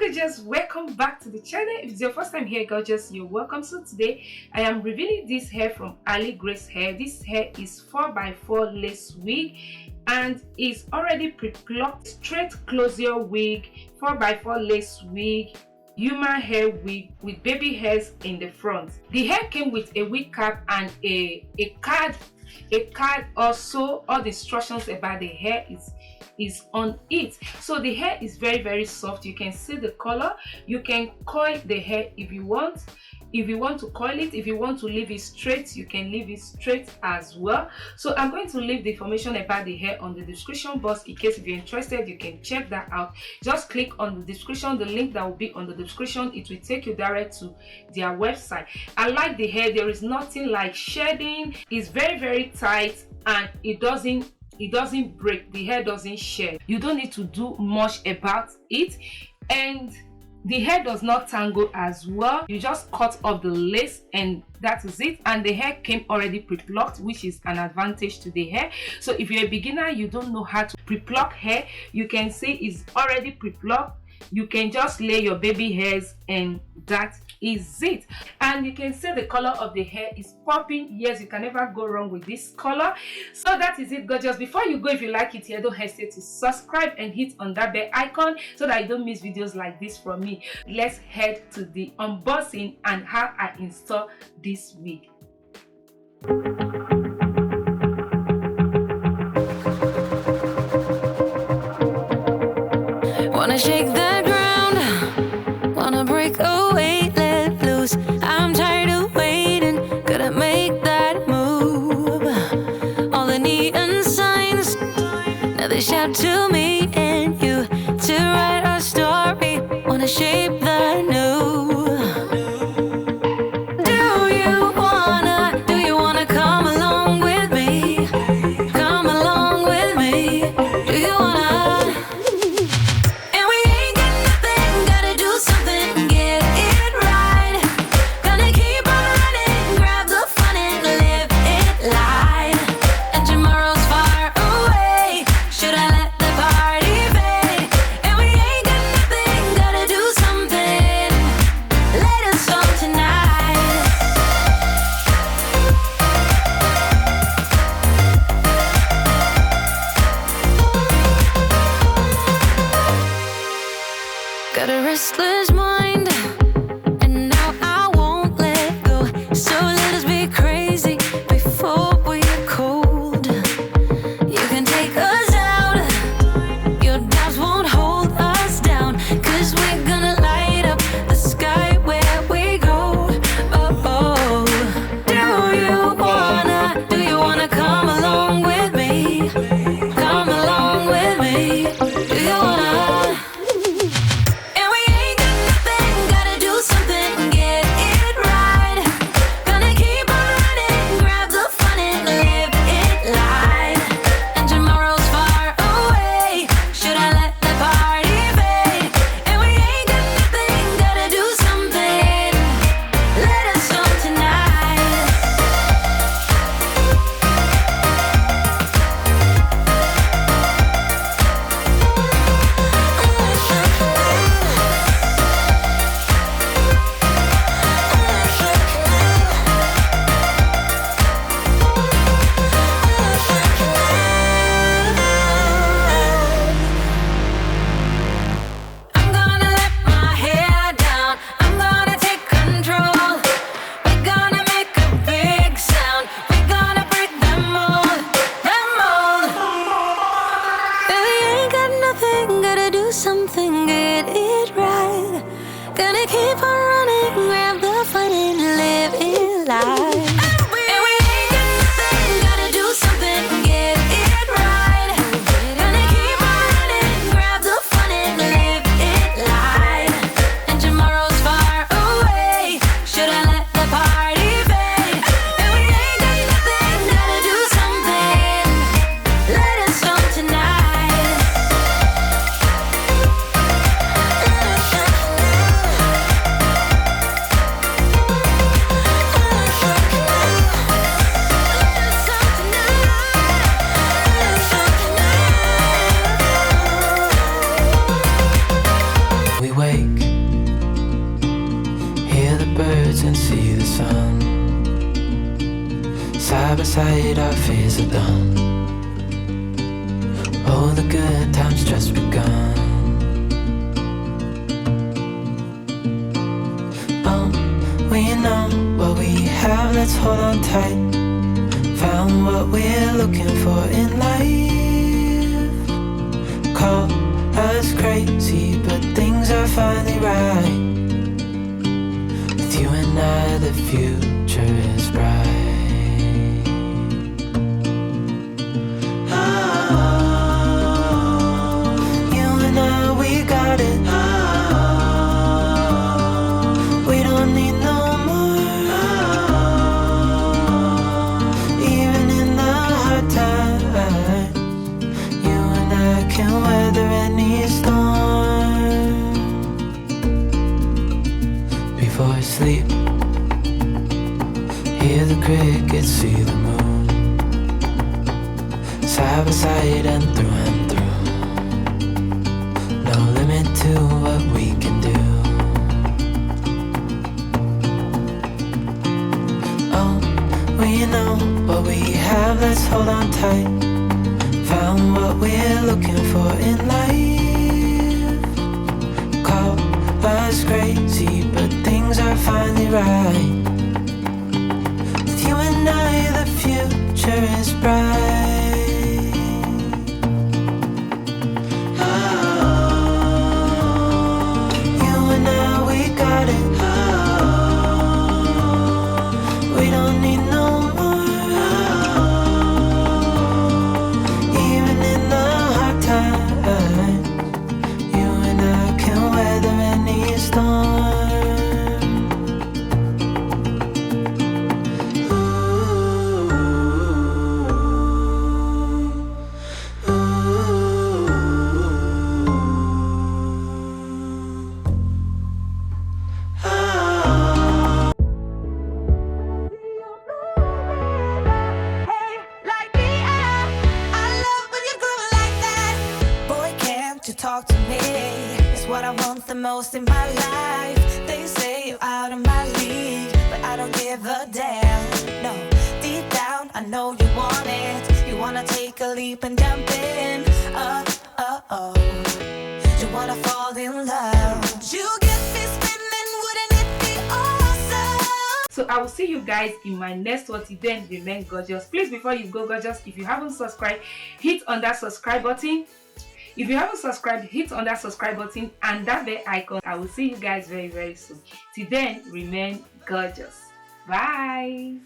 gorgeous, welcome back to the channel. If it's your first time here, gorgeous, you're welcome. So today I am revealing this hair from Ali Grace Hair. This hair is 4x4 lace wig and is already pre-plucked, straight closure wig, 4x4 lace wig, human hair wig with baby hairs in the front. The hair came with a wig cap and a card. Also, all the instructions about the hair is on it. So the hair is very soft. You can see the color. You can coil the hair if you want. If you want to coil it, if you want to leave it straight, you can leave it straight as well. So I'm going to leave the information about the hair on the description box in case if you're interested, you can check that out. Just click on the description, the link that will be on the description. It will take you direct to their website. I like the hair. There is nothing like shedding. It's very tight and it doesn't break. The hair doesn't shed. You don't need to do much about it, and the hair does not tangle as well. You just cut off the lace and that is it. And the hair came already pre-plucked, which is an advantage to the hair. So if you're a beginner, you don't know how to pre-pluck hair, you can see it's already pre-plucked. You can just lay your baby hairs and that is it. And you can see the color of the hair is popping. Yes, you can never go wrong with this color. So that is it, gorgeous. Before you go, if you like it here, don't hesitate to subscribe and hit on that bell icon so that you don't miss videos like this from me. Let's head to the unboxing and how I install this wig. Wanna shake the ground, wanna break away, let loose. I'm tired of waiting, gotta make that move. All the neon signs, now they shout to me and you to write our story. Wanna shape the new. Do you wanna come along with me? Come along with me. Do you wanna? Got a restless mind, and now I won't let go. So let us be crazy before we're cold. You can take us out, your doubts won't hold us down, 'cause we're gonna light up the sky where we go. Oh, do you wanna come along with me? Come along with me. Do you wanna? wake, hear the birds and see the sun. Side by side our fears are done. Oh, the good times just begun. Oh, we know what we have, let's hold on tight. Found what we're looking for in life. Call us crazy, but things are finally right. With you and I, the future is bright. Before I sleep, hear the crickets, see the moon. Side by side and through. No limit to what we can do. Oh, we know what we have, let's hold on tight. Found what we're looking for in life. Call us crazy, but things are finally right. With you and I, the future is bright. You and I, we got it. We don't need no more. Even in the hard times, you and I can weather any storm. Talk to me, it's what I want the most in my life. They say you're out of my league, but I don't give a damn. No, deep down I know you want it. You wanna take a leap and jump in. You wanna fall in love. You get me spinning, wouldn't it be awesome? So I will see you guys in my next one. Till then, remain gorgeous. Please, before you go, gorgeous, if you haven't subscribed, hit on that subscribe button. If you haven't subscribed, hit on that subscribe button and that bell icon. I will see you guys very, very soon. Till then, remain gorgeous. Bye.